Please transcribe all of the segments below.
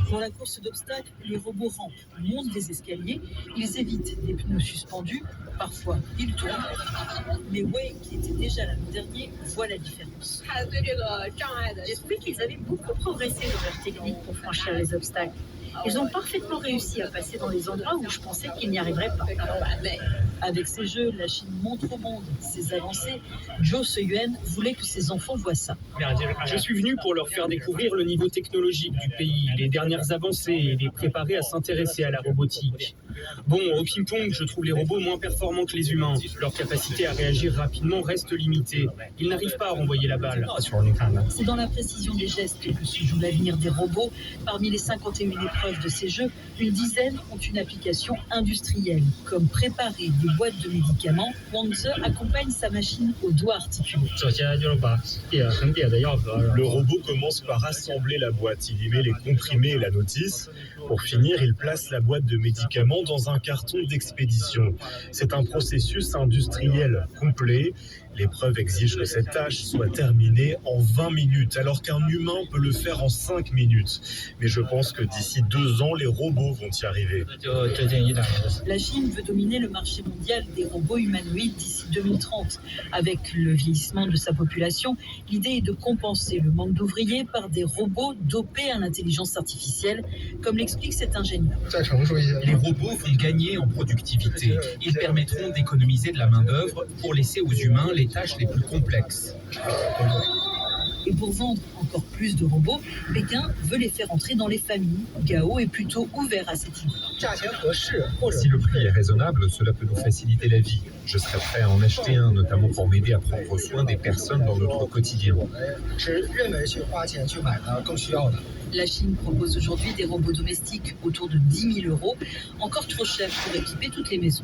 Pour la course d'obstacles, les robots rampent, montent des escaliers, ils évitent les pneus suspendus, parfois ils tournent. Mais Wei, qui était déjà là l'an dernier, voit la différence. J'ai trouvé qu'ils avaient beaucoup progressé dans leur technique pour franchir les obstacles. Ils ont parfaitement réussi à passer dans les endroits où je pensais qu'ils n'y arriveraient pas. Avec ces jeux, la Chine montre au monde ses avancées. Zhou Seyuan voulait que ses enfants voient ça. Je suis venu pour leur faire découvrir le niveau technologique du pays, les dernières avancées et les préparer à s'intéresser à la robotique. Bon, au ping-pong, je trouve les robots moins performants que les humains. Leur capacité à réagir rapidement reste limitée. Ils n'arrivent pas à renvoyer la balle. C'est dans la précision des gestes que se joue l'avenir des robots. Parmi les 51 épreuves de ces jeux, une dizaine ont une application industrielle, comme préparer des boîtes de médicaments. Wang Ze accompagne sa machine au doigt articulé. Le robot commence par assembler la boîte. Il y met les comprimés et la notice. Pour finir, il place la boîte de médicaments dans un carton d'expédition. C'est un processus industriel complet. L'épreuve exige que cette tâche soit terminée en 20 minutes, alors qu'un humain peut le faire en 5 minutes. Mais je pense que d'ici 2 ans, les robots vont y arriver. La Chine veut dominer le marché mondial des robots humanoïdes d'ici 2030. Avec le vieillissement de sa population, l'idée est de compenser le manque d'ouvriers par des robots dopés à l'intelligence artificielle, comme l'explique cet ingénieur. Les robots vont gagner en productivité. Ils permettront d'économiser de la main-d'œuvre pour laisser aux humains les tâches les plus complexes. Et pour vendre encore plus de robots, Pékin veut les faire entrer dans les familles. Gao est plutôt ouvert à cette idée. Si le prix est raisonnable, cela peut nous faciliter la vie. Je serais prêt à en acheter un, notamment pour m'aider à prendre soin des personnes dans notre quotidien. La Chine propose aujourd'hui des robots domestiques autour de 10 000 €, encore trop cher pour équiper toutes les maisons.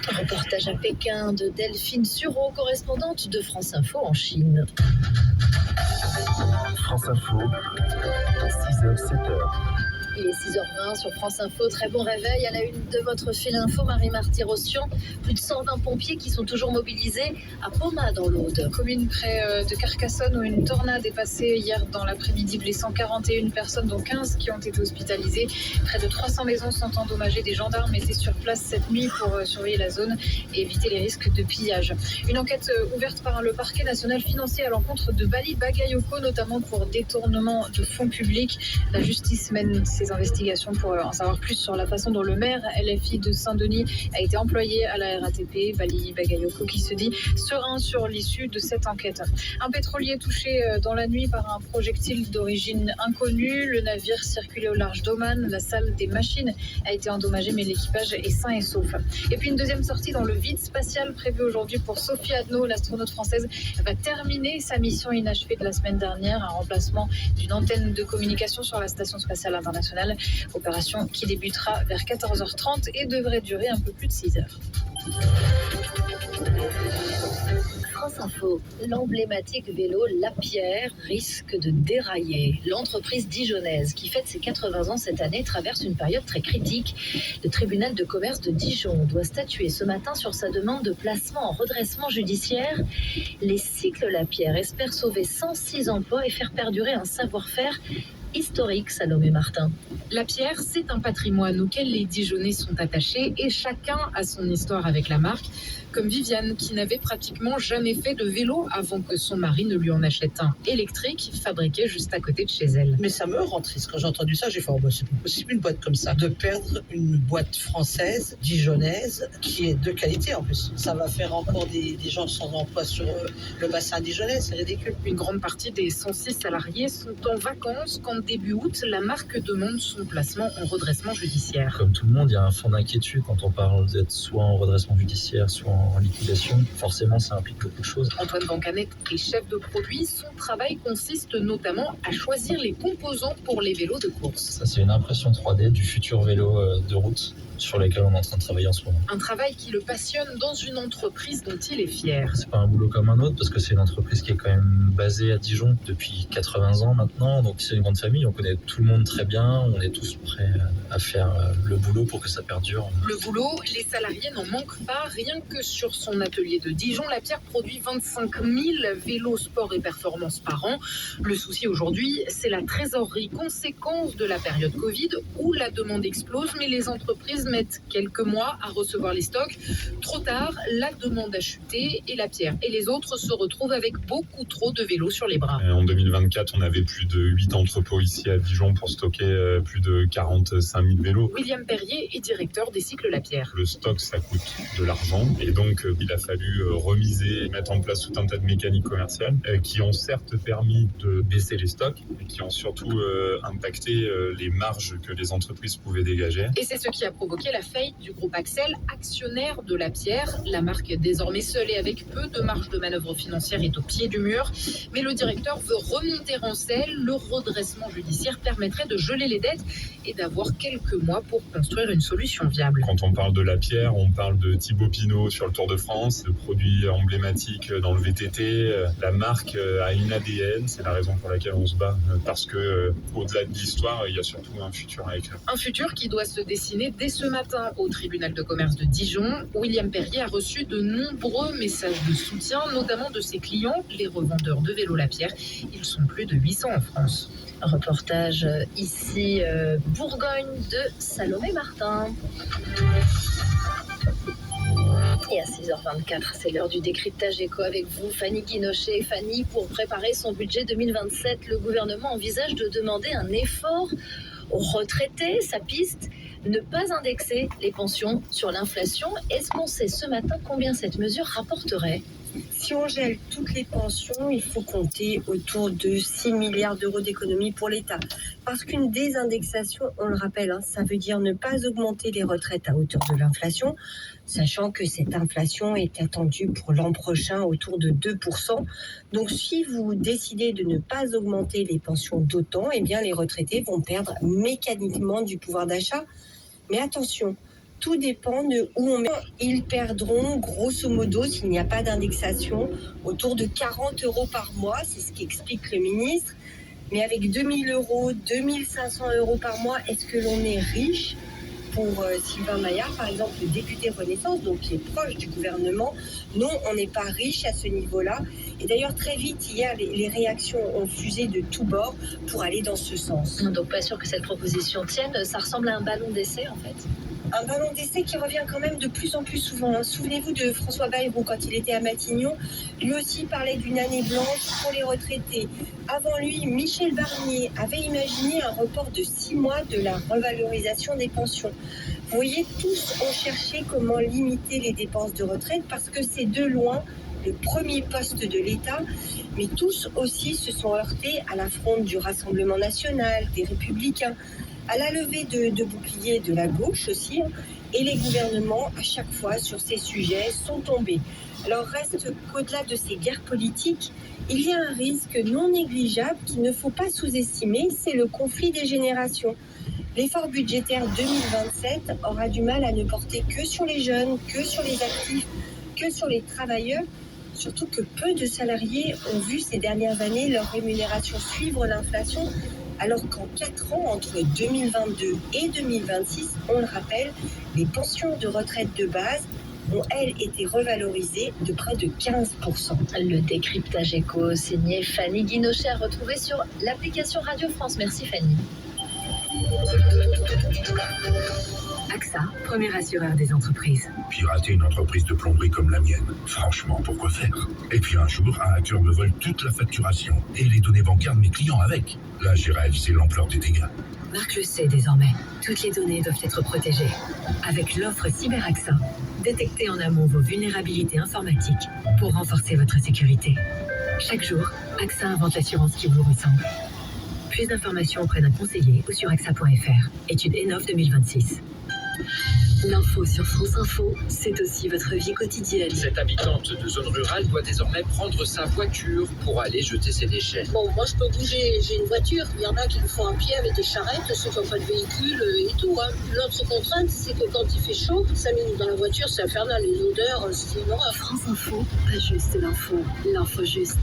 Reportage à Pékin de Delphine Sureau, correspondante de France Info en Chine. France Info, 6h, 7h. Il est 6h20 sur France Info. Très bon réveil à la une de votre fil info, Marie-Marty Rossian. Plus de 120 pompiers qui sont toujours mobilisés à Poma dans l'Aude. Commune près de Carcassonne où une tornade est passée hier dans l'après-midi, blessant 41 personnes, dont 15 qui ont été hospitalisées. Près de 300 maisons sont endommagées. Des gendarmes étaient sur place cette nuit pour surveiller la zone et éviter les risques de pillage. Une enquête ouverte par le parquet national financier à l'encontre de Bali Bagayoko, notamment pour détournement de fonds publics. La justice mène ses investigations pour en savoir plus sur la façon dont le maire LFI de Saint-Denis a été employé à la RATP, Bali Bagayoko, qui se dit serein sur l'issue de cette enquête. Un pétrolier touché dans la nuit par un projectile d'origine inconnue. Le navire circulait au large d'Oman. La salle des machines a été endommagée, mais l'équipage est sain et sauf. Et puis une deuxième sortie dans le vide spatial prévue aujourd'hui pour Sophie Adno. L'astronaute française va terminer sa mission inachevée de la semaine dernière, un remplacement d'une antenne de communication sur la Station spatiale internationale. Opération qui débutera vers 14h30 et devrait durer un peu plus de 6 heures. France Info, l'emblématique vélo Lapierre risque de dérailler. L'entreprise dijonnaise qui fête ses 80 ans cette année traverse une période très critique. Le tribunal de commerce de Dijon doit statuer ce matin sur sa demande de placement en redressement judiciaire. Les cycles Lapierre espèrent sauver 106 emplois et faire perdurer un savoir-faire historique, Salomé Martin. Lapierre, c'est un patrimoine auquel les Dijonnais sont attachés et chacun a son histoire avec la marque. Comme Viviane, qui n'avait pratiquement jamais fait de vélo avant que son mari ne lui en achète un électrique fabriqué juste à côté de chez elle. Mais ça me rend triste. Quand j'ai entendu ça, j'ai fait c'est pas possible une boîte comme ça. De perdre une boîte française, dijonnaise, qui est de qualité en plus. Ça va faire encore des gens sans emploi sur le bassin dijonnais, c'est ridicule. Une grande partie des 106 salariés sont en vacances quand début août, la marque demande son placement en redressement judiciaire. Comme tout le monde, il y a un fond d'inquiétude quand on parle d'être soit en redressement judiciaire, soit en liquidation. Forcément, ça implique beaucoup de choses. Antoine Vancanet est chef de produit. Son travail consiste notamment à choisir les composants pour les vélos de course. Ça, c'est une impression 3D du futur vélo de route. sur lesquels on est en train de travailler en ce moment. Un travail qui le passionne dans une entreprise dont il est fier. C'est pas un boulot comme un autre parce que c'est une entreprise qui est quand même basée à Dijon depuis 80 ans maintenant. Donc c'est une grande famille, on connaît tout le monde très bien, on est tous prêts à faire le boulot pour que ça perdure. Le boulot, les salariés n'en manquent pas. Rien que sur son atelier de Dijon, Lapierre produit 25 000 vélos sport et performance par an. Le souci aujourd'hui, c'est la trésorerie, conséquence de la période Covid où la demande explose, mais les entreprises mettent quelques mois à recevoir les stocks. Trop tard, la demande a chuté et Lapierre et les autres se retrouvent avec beaucoup trop de vélos sur les bras. En 2024, on avait plus de 8 entrepôts ici à Dijon pour stocker plus de 45 000 vélos. William Perrier est directeur des cycles Lapierre. Le stock, ça coûte de l'argent et donc il a fallu remiser et mettre en place tout un tas de mécaniques commerciales qui ont certes permis de baisser les stocks et qui ont surtout impacté les marges que les entreprises pouvaient dégager. Et c'est ce qui a provoqué la faillite du groupe Axel, actionnaire de Lapierre. La marque, désormais seule et avec peu de marge de manœuvre financière, est au pied du mur. Mais le directeur veut remonter en selle. Le redressement judiciaire permettrait de geler les dettes et d'avoir quelques mois pour construire une solution viable. Quand on parle de Lapierre, on parle de Thibaut Pinot sur le Tour de France, de produits emblématiques dans le VTT. La marque a une ADN, c'est la raison pour laquelle on se bat, parce que au-delà de l'histoire, il y a surtout un futur à écrire. Un futur qui doit se dessiner dès ce matin au tribunal de commerce de Dijon. William Perrier a reçu de nombreux messages de soutien, notamment de ses clients, les revendeurs de vélos Lapierre. Ils sont plus de 800 en France. Un reportage ici, Bourgogne de Salomé Martin. Et à 6h24, c'est l'heure du décryptage éco avec vous, Fanny Guinochet. Fanny, pour préparer son budget 2027, le gouvernement envisage de demander un effort aux retraités. Sa piste, ne pas indexer les pensions sur l'inflation. Est-ce qu'on sait ce matin combien cette mesure rapporterait ? Si on gèle toutes les pensions, il faut compter autour de 6 milliards d'euros d'économies pour l'État. Parce qu'une désindexation, on le rappelle, ça veut dire ne pas augmenter les retraites à hauteur de l'inflation, sachant que cette inflation est attendue pour l'an prochain autour de 2%. Donc si vous décidez de ne pas augmenter les pensions d'autant, eh bien les retraités vont perdre mécaniquement du pouvoir d'achat. Mais attention, tout dépend de où on met. Ils perdront, grosso modo, s'il n'y a pas d'indexation, autour de 40 euros par mois. C'est ce qu'explique le ministre. Mais avec 2 000 euros, 2 500 euros par mois, est-ce que l'on est riche ? Pour Sylvain Maillard, par exemple, le député Renaissance, donc qui est proche du gouvernement, non, on n'est pas riche à ce niveau-là. Et d'ailleurs, très vite, hier, les réactions ont fusé de tous bords pour aller dans ce sens. Donc pas sûr que cette proposition tienne. Ça ressemble à un ballon d'essai, en fait. Un ballon d'essai qui revient quand même de plus en plus souvent. Souvenez-vous de François Bayrou quand il était à Matignon. Lui aussi parlait d'une année blanche pour les retraités. Avant lui, Michel Barnier avait imaginé un report de 6 mois de la revalorisation des pensions. Vous voyez, tous ont cherché comment limiter les dépenses de retraite parce que c'est de loin le premier poste de l'État, mais tous aussi se sont heurtés à l'affront du Rassemblement national, des Républicains, à la levée de boucliers de la gauche aussi, et les gouvernements, à chaque fois, sur ces sujets, sont tombés. Alors reste qu'au-delà de ces guerres politiques, il y a un risque non négligeable qu'il ne faut pas sous-estimer, c'est le conflit des générations. L'effort budgétaire 2027 aura du mal à ne porter que sur les jeunes, que sur les actifs, que sur les travailleurs, surtout que peu de salariés ont vu ces dernières années leur rémunération suivre l'inflation, alors qu'en 4 ans, entre 2022 et 2026, on le rappelle, les pensions de retraite de base ont, elles, été revalorisées de près de 15%. Le décryptage éco signé Fanny Guinochet à retrouver sur l'application Radio France. Merci Fanny. AXA, premier assureur des entreprises. Pirater une entreprise de plomberie comme la mienne, franchement, pourquoi faire ? Et puis un jour, un hacker me vole toute la facturation et les données bancaires de mes clients avec. Là, j'ai réalisé l'ampleur des dégâts. Marc le sait désormais, toutes les données doivent être protégées. Avec l'offre CyberAXA, détectez en amont vos vulnérabilités informatiques pour renforcer votre sécurité. Chaque jour, AXA invente l'assurance qui vous ressemble. Plus d'informations auprès d'un conseiller ou sur axa.fr. Étude ENOV 2026. L'info sur France Info, c'est aussi votre vie quotidienne. Cette habitante de zone rurale doit désormais prendre sa voiture pour aller jeter ses déchets. Bon, moi je peux bouger, j'ai une voiture, il y en a qui le font à pied avec des charrettes, ceux qui n'ont pas de véhicule et tout. L'autre contrainte, c'est que quand il fait chaud, 5 minutes dans la voiture, c'est infernal, les odeurs, c'est une horreur. France Info, pas juste l'info, l'info juste.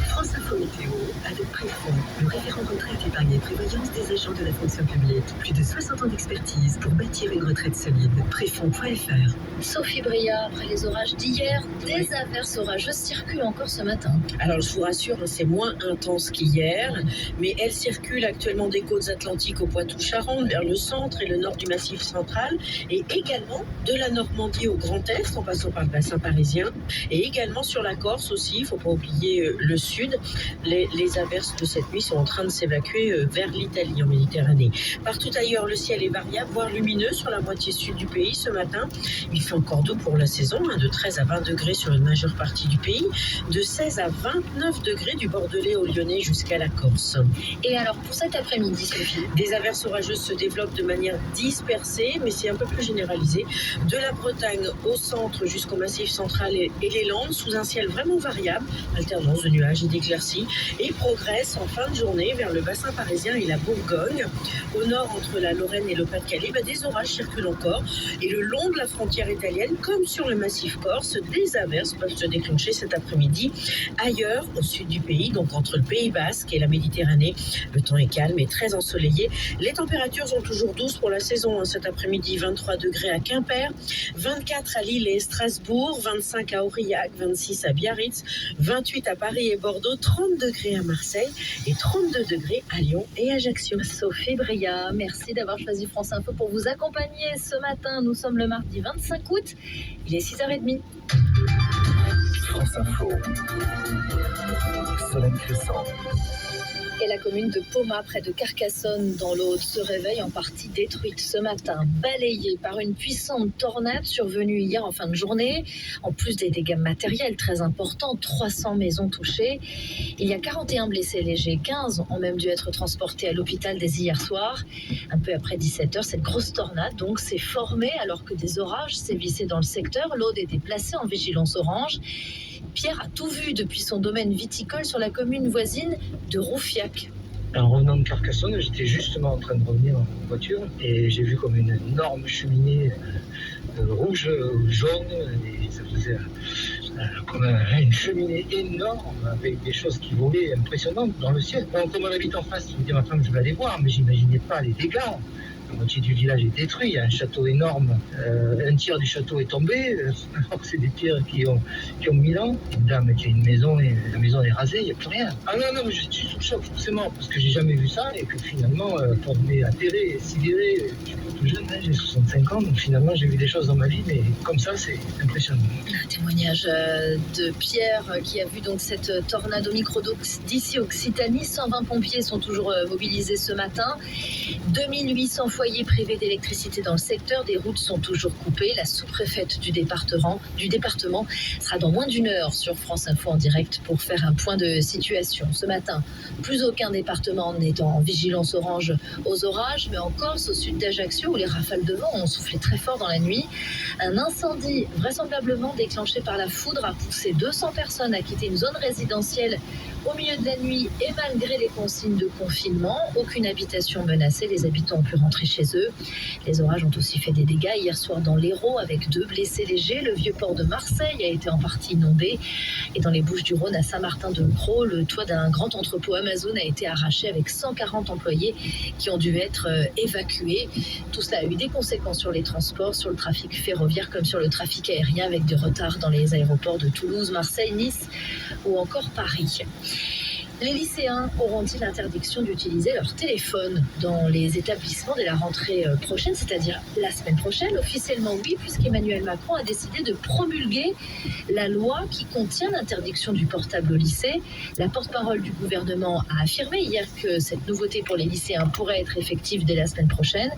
France Info Météo avec Préfond, le référent retraite épargne et prévoyance des agents de la fonction publique. Plus de 60 ans d'expertise pour bâtir une retraite solide. Préfond.fr. Sophie Bria, après les orages d'hier, des averses orageuses circulent encore ce matin. Alors je vous rassure, c'est moins intense qu'hier, mais elles circulent actuellement des côtes atlantiques au Poitou-Charentes vers le centre et le nord du Massif central, et également de la Normandie au Grand Est en passant par le bassin parisien, et également sur la Corse aussi, il ne faut pas oublier le sud. Les averses de cette nuit sont en train de s'évacuer vers l'Italie en Méditerranée. Partout ailleurs, le ciel est variable, voire lumineux sur la moitié sud du pays ce matin. Il fait encore doux pour la saison, de 13 à 20 degrés sur une majeure partie du pays, de 16 à 29 degrés du Bordelais au Lyonnais jusqu'à la Corse. Et alors pour cet après-midi, Sophie ? Des averses orageuses se développent de manière dispersée, mais c'est un peu plus généralisé. De la Bretagne au centre jusqu'au Massif central et les Landes, sous un ciel vraiment variable, alternance de nuages et d'éclaircies, et progresse en fin de journée vers le bassin parisien et la Bourgogne. Au nord, entre la Lorraine et le Pas-de-Calais, des orages circulent encore. Et le long de la frontière italienne, comme sur le massif corse, des averses peuvent se déclencher cet après-midi. Ailleurs, au sud du pays, donc entre le Pays Basque et la Méditerranée, le temps est calme et très ensoleillé. Les températures sont toujours douces pour la saison. Cet après-midi, 23 degrés à Quimper, 24 à Lille et Strasbourg, 25 à Aurillac, 26 à Biarritz, 28 à Paris et Bordeaux, 30 degrés à Marseille et 32 degrés à Lyon et Ajaccio. Sophie Bria, merci d'avoir choisi France Info pour vous accompagner ce matin. Nous sommes le mardi 25 août, il est 6h30. France Info. Solène Crescent. Et la commune de Poma, près de Carcassonne, dans l'Aude, se réveille en partie détruite ce matin, balayée par une puissante tornade survenue hier en fin de journée. En plus des dégâts matériels très importants, 300 maisons touchées. Il y a 41 blessés légers, 15 ont même dû être transportés à l'hôpital dès hier soir. Un peu après 17h, cette grosse tornade donc s'est formée alors que des orages sévissaient dans le secteur. L'Aude était placée en vigilance orange. Pierre a tout vu depuis son domaine viticole sur la commune voisine de Roufiac. En revenant de Carcassonne, j'étais justement en train de revenir en voiture et j'ai vu comme une énorme cheminée rouge, jaune, et ça faisait comme une cheminée énorme avec des choses qui volaient impressionnantes dans le ciel. Donc, comme on habite en face, je me dis à ma femme que je vais aller voir, mais j'imaginais pas les dégâts. La moitié du village est détruit, il y a un château énorme, un tiers du château est tombé, alors que c'est des pierres qui ont 1000 ans. Une dame qui a une maison et la maison est rasée, il n'y a plus rien. Ah non, mais je suis sous le choc forcément, parce que j'ai jamais vu ça et que finalement, pour me atterrer, sidéré, je suis pas tout jeune, j'ai 65 ans, donc finalement j'ai vu des choses dans ma vie, mais comme ça c'est impressionnant. Un témoignage de Pierre qui a vu donc cette tornade au micro d'ici Occitanie. 120 pompiers sont toujours mobilisés ce matin. 2800 foyers privés d'électricité dans le secteur. Des routes sont toujours coupées. La sous-préfète du département sera dans moins d'une heure sur France Info en direct pour faire un point de situation. Ce matin, plus aucun département n'est en vigilance orange aux orages, mais en Corse, au sud d'Ajaccio, où les rafales de vent ont soufflé très fort dans la nuit. Un incendie vraisemblablement déclenché par la foudre a poussé 200 personnes à quitter une zone résidentielle au milieu de la nuit et malgré les consignes de confinement. Aucune habitation menacée, les habitants ont pu rentrer chez eux. Les orages ont aussi fait des dégâts hier soir dans l'Hérault avec 2 blessés légers. Le vieux port de Marseille a été en partie inondé. Et dans les Bouches-du-Rhône, à Saint-Martin-de-Croix, le toit d'un grand entrepôt Amazon a été arraché avec 140 employés qui ont dû être évacués. Tout cela a eu des conséquences sur les transports, sur le trafic ferroviaire comme sur le trafic aérien avec des retards dans les aéroports de Toulouse, Marseille, Nice ou encore Paris. Les lycéens auront-ils l'interdiction d'utiliser leur téléphone dans les établissements dès la rentrée prochaine, c'est-à-dire la semaine prochaine? Officiellement oui, puisqu'Emmanuel Macron a décidé de promulguer la loi qui contient l'interdiction du portable au lycée. La porte-parole du gouvernement a affirmé hier que cette nouveauté pour les lycéens pourrait être effective dès la semaine prochaine.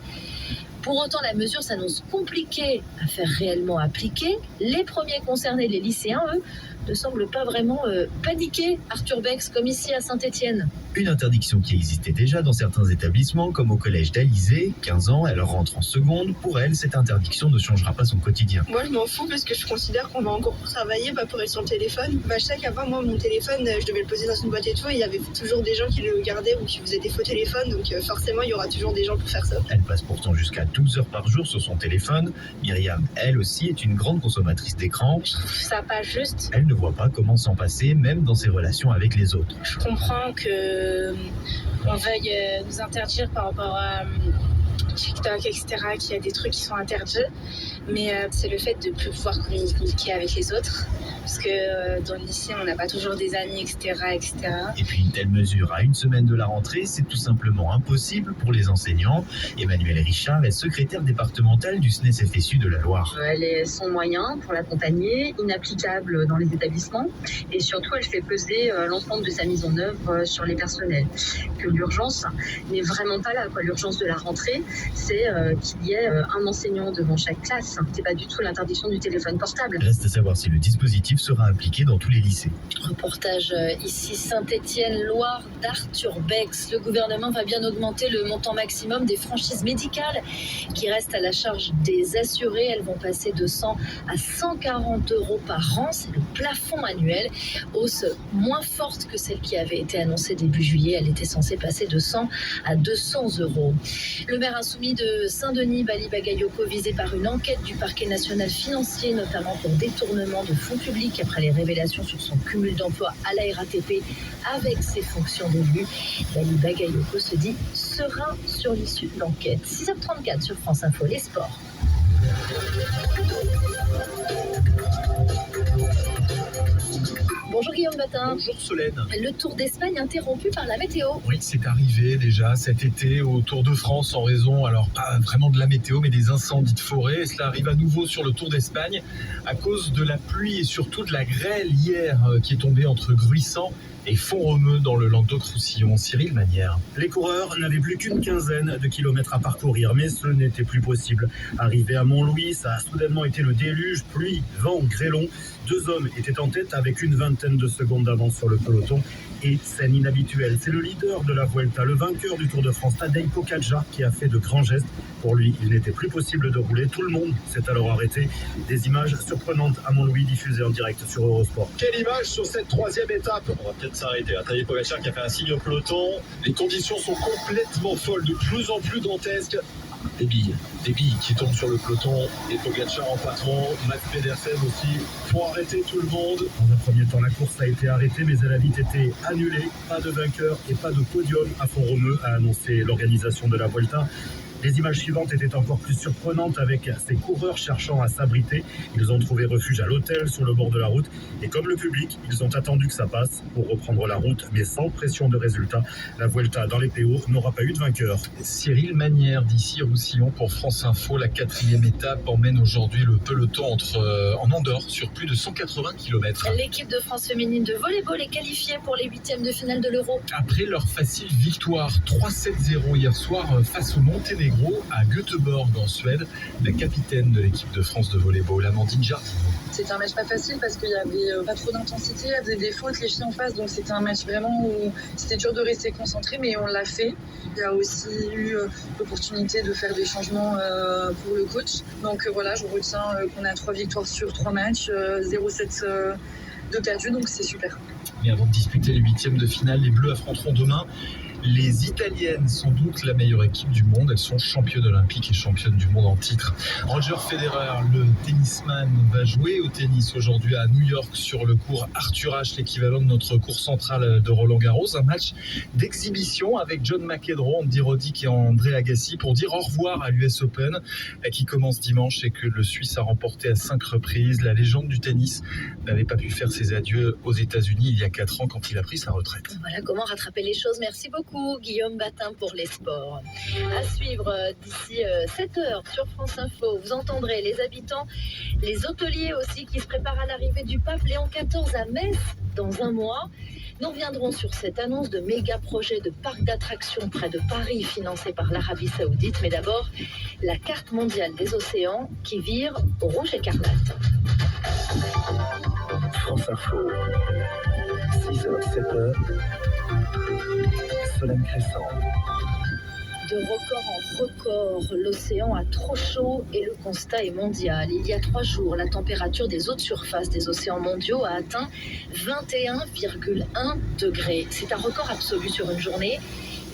Pour autant, la mesure s'annonce compliquée à faire réellement appliquer. Les premiers concernés, les lycéens, eux, ne semblent pas vraiment paniquer. Arthur Bex, comme ici à Saint-Étienne. Une interdiction qui existait déjà dans certains établissements, comme au collège d'Alizé, 15 ans, elle rentre en seconde. Pour elle, cette interdiction ne changera pas son quotidien. Moi, je m'en fous parce que je considère qu'on va encore travailler, pas pour être sur le téléphone. Je sais qu'avant, moi, mon téléphone, je devais le poser dans une boîte et tout, et il y avait toujours des gens qui le gardaient ou qui faisaient des faux téléphones, donc forcément, il y aura toujours des gens pour faire ça. Elle passe pourtant jusqu'à 12 heures par jour sur son téléphone. Myriam, elle aussi, est une grande consommatrice d'écran. Je trouve ça pas juste. Elle ne voit pas comment s'en passer, même dans ses relations avec les autres. Je comprends qu'on veuille nous interdire par rapport à TikTok, etc., qu'il y a des trucs qui sont interdits, mais c'est le fait de ne plus pouvoir communiquer avec les autres, parce que dans le lycée, on n'a pas toujours des amis, etc., etc. Et puis une telle mesure à une semaine de la rentrée, c'est tout simplement impossible pour les enseignants. Emmanuelle Richard est secrétaire départementale du SNES-FSU de la Loire. Elle est sans moyens pour l'accompagner, inapplicable dans les établissements, et surtout elle fait peser l'ensemble de sa mise en œuvre sur les personnels. Que l'urgence n'est vraiment pas là, quoi. L'urgence de la rentrée, c'est qu'il y ait un enseignant devant chaque classe. C'est pas du tout l'interdiction du téléphone portable. Reste à savoir si le dispositif sera appliqué dans tous les lycées. Reportage ici Saint-Étienne, Loire, d'Arthur Bex. Le gouvernement va bien augmenter le montant maximum des franchises médicales qui restent à la charge des assurés. Elles vont passer de 100 à 140 € par an. C'est le plafond annuel. Hausse moins forte que celle qui avait été annoncée début juillet. Elle était censée passer de 100 à 200 €. Le maire insoumis de Saint-Denis, Bali Bagayoko, visé par une enquête du parquet national financier, notamment pour détournement de fonds publics après les révélations sur son cumul d'emploi à la RATP avec ses fonctions d'élu. Bali Bagayoko se dit serein sur l'issue de l'enquête. 6h34 sur France Info, les sports. Bonjour Guillaume Batin. Bonjour Solène. Le Tour d'Espagne interrompu par la météo. Oui, c'est arrivé déjà cet été au Tour de France en raison, alors pas vraiment de la météo, mais des incendies de forêt. Et cela arrive à nouveau sur le Tour d'Espagne à cause de la pluie et surtout de la grêle hier qui est tombée entre Gruissant et Font-Romeu dans le Languedoc-Roussillon. Cyril Manière. Les coureurs n'avaient plus qu'une quinzaine de kilomètres à parcourir, mais ce n'était plus possible. Arrivé à Montlouis, ça a soudainement été le déluge, pluie, vent, grêlon. 2 hommes étaient en tête avec une vingtaine de secondes d'avance sur le peloton. Et scène inhabituelle, c'est le leader de la Vuelta, le vainqueur du Tour de France, Tadej Pogačar, qui a fait de grands gestes. Pour lui, il n'était plus possible de rouler. Tout le monde s'est alors arrêté. Des images surprenantes à Montlouis diffusées en direct sur Eurosport. Quelle image sur cette 3e étape. On va peut-être s'arrêter. Tadej Pogačar qui a fait un signe au peloton. Les conditions sont complètement folles, de plus en plus dantesques. Des billes qui tombent sur le peloton et Pogačar en patron, Mats Pedersen aussi, pour arrêter tout le monde. Dans un premier temps, la course a été arrêtée, mais elle a vite été annulée. Pas de vainqueur et pas de podium à Font-Romeu, a annoncé l'organisation de la Vuelta. Les images suivantes étaient encore plus surprenantes avec ces coureurs cherchant à s'abriter. Ils ont trouvé refuge à l'hôtel sur le bord de la route. Et comme le public, ils ont attendu que ça passe pour reprendre la route, mais sans pression de résultat. La Vuelta dans les PO n'aura pas eu de vainqueur. Cyril Manière d'ici Roussillon pour France Info. La 4e étape emmène aujourd'hui le peloton en Andorre sur plus de 180 km. L'équipe de France féminine de volleyball est qualifiée pour les 8e de finale de l'Euro. Après leur facile victoire 3-7-0 hier soir face au Monténégro à Göteborg en Suède, la capitaine de l'équipe de France de volleyball, Amandine Jardine. C'était un match pas facile parce qu'il y avait pas trop d'intensité, elles faisaient des fautes les filles en face, donc c'était un match vraiment où c'était dur de rester concentré, mais on l'a fait. Il y a aussi eu l'opportunité de faire des changements pour le coach. Donc voilà, je retiens qu'on a 3 victoires sur 3 matchs, 0-7 de perdus, donc c'est super. Et avant de disputer les 8e de finale, les Bleus affronteront demain les Italiennes, sans doute la meilleure équipe du monde. Elles sont championnes olympiques et championnes du monde en titre. Roger Federer, le tennisman, va jouer au tennis aujourd'hui à New York sur le cours Arthur Ashe, l'équivalent de notre cours central de Roland-Garros. Un match d'exhibition avec John McEnroe, Andy Roddick et André Agassi pour dire au revoir à l'US Open qui commence dimanche et que le Suisse a remporté à 5 reprises. La légende du tennis n'avait pas pu faire ses adieux aux États-Unis il y a 4 ans quand il a pris sa retraite. Voilà comment rattraper les choses. Merci beaucoup Guillaume Batin pour les sports. À suivre d'ici 7h sur France Info, vous entendrez les habitants, les hôteliers aussi qui se préparent à l'arrivée du pape Léon XIV à Metz dans un mois. Nous reviendrons sur cette annonce de méga projet de parc d'attractions près de Paris financé par l'Arabie Saoudite. Mais d'abord, la carte mondiale des océans qui vire au rouge écarlate. France Info, 6h, 7h, Solène Crescent. De record en record, l'océan a trop chaud et le constat est mondial. Il y a 3 jours, la température des eaux de surface des océans mondiaux a atteint 21,1 degrés. C'est un record absolu sur une journée.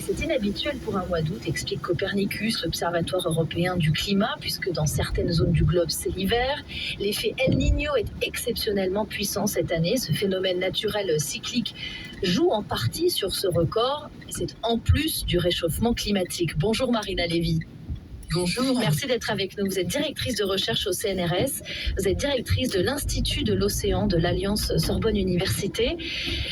C'est inhabituel pour un mois d'août, explique Copernicus, l'Observatoire européen du climat, puisque dans certaines zones du globe, c'est l'hiver. L'effet El Niño est exceptionnellement puissant cette année. Ce phénomène naturel cyclique joue en partie sur ce record. Et c'est en plus du réchauffement climatique. Bonjour Marina Lévy. Bonjour. Merci d'être avec nous. Vous êtes directrice de recherche au CNRS. Vous êtes directrice de l'Institut de l'Océan de l'Alliance Sorbonne Université.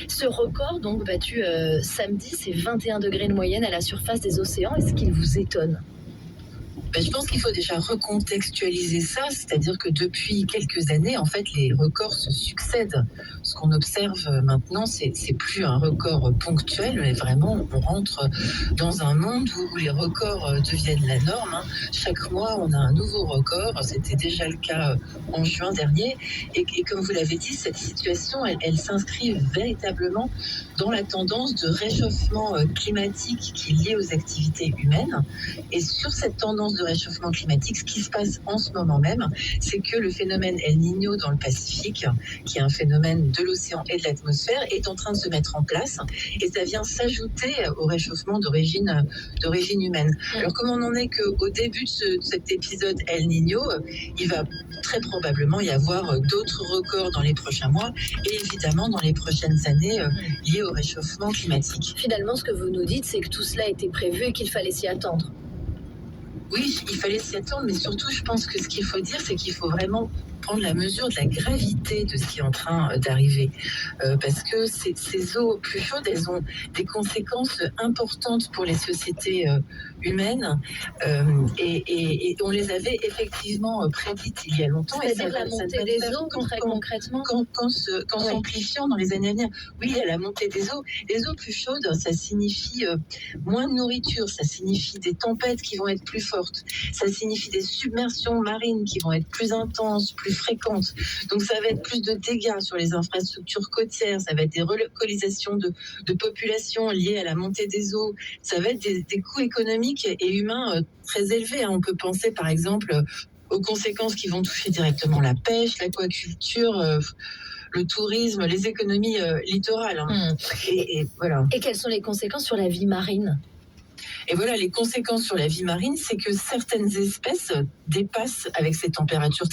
Ce record, donc battu samedi, c'est 21 degrés de moyenne à la surface des océans. Est-ce qu'il vous étonne ? Je pense qu'il faut déjà recontextualiser ça, c'est-à-dire que depuis quelques années, en fait, les records se succèdent. Ce qu'on observe maintenant, c'est plus un record ponctuel, mais vraiment, on rentre dans un monde où les records deviennent la norme. Chaque mois, on a un nouveau record. C'était déjà le cas en juin dernier. Et comme vous l'avez dit, cette situation, elle s'inscrit véritablement dans la tendance de réchauffement climatique qui est liée aux activités humaines. Et sur cette tendance de réchauffement climatique, ce qui se passe en ce moment même, c'est que le phénomène El Niño dans le Pacifique, qui est un phénomène de l'océan et de l'atmosphère, est en train de se mettre en place et ça vient s'ajouter au réchauffement d'origine humaine. Alors comme on n'en est qu'au début de cet épisode El Niño, il va très probablement y avoir d'autres records dans les prochains mois et évidemment dans les prochaines années liés au réchauffement climatique. Finalement, ce que vous nous dites, c'est que tout cela était prévu et qu'il fallait s'y attendre. Oui, il fallait s'y attendre, mais surtout, je pense que ce qu'il faut dire, c'est qu'il faut vraiment prendre la mesure de la gravité de ce qui est en train d'arriver. Parce que ces eaux plus chaudes, elles ont des conséquences importantes pour les sociétés humaines. Et on les avait effectivement prédites il y a longtemps. C'est-à-dire la montée des eaux, très concrètement Qu'en s'amplifiant dans les années à venir. Oui, il y a la montée des eaux. Les eaux plus chaudes, ça signifie moins de nourriture, ça signifie des tempêtes qui vont être plus fortes, ça signifie des submersions marines qui vont être plus intenses, plus fréquentes. Donc ça va être plus de dégâts sur les infrastructures côtières, ça va être des relocalisations de populations liées à la montée des eaux, ça va être des coûts économiques et humains très élevés. On peut penser par exemple aux conséquences qui vont toucher directement la pêche, l'aquaculture, le tourisme, les économies littorales. Et voilà. Et quelles sont les conséquences sur la vie marine ? Et voilà, les conséquences sur la vie marine, c'est que certaines espèces dépassent avec ces températures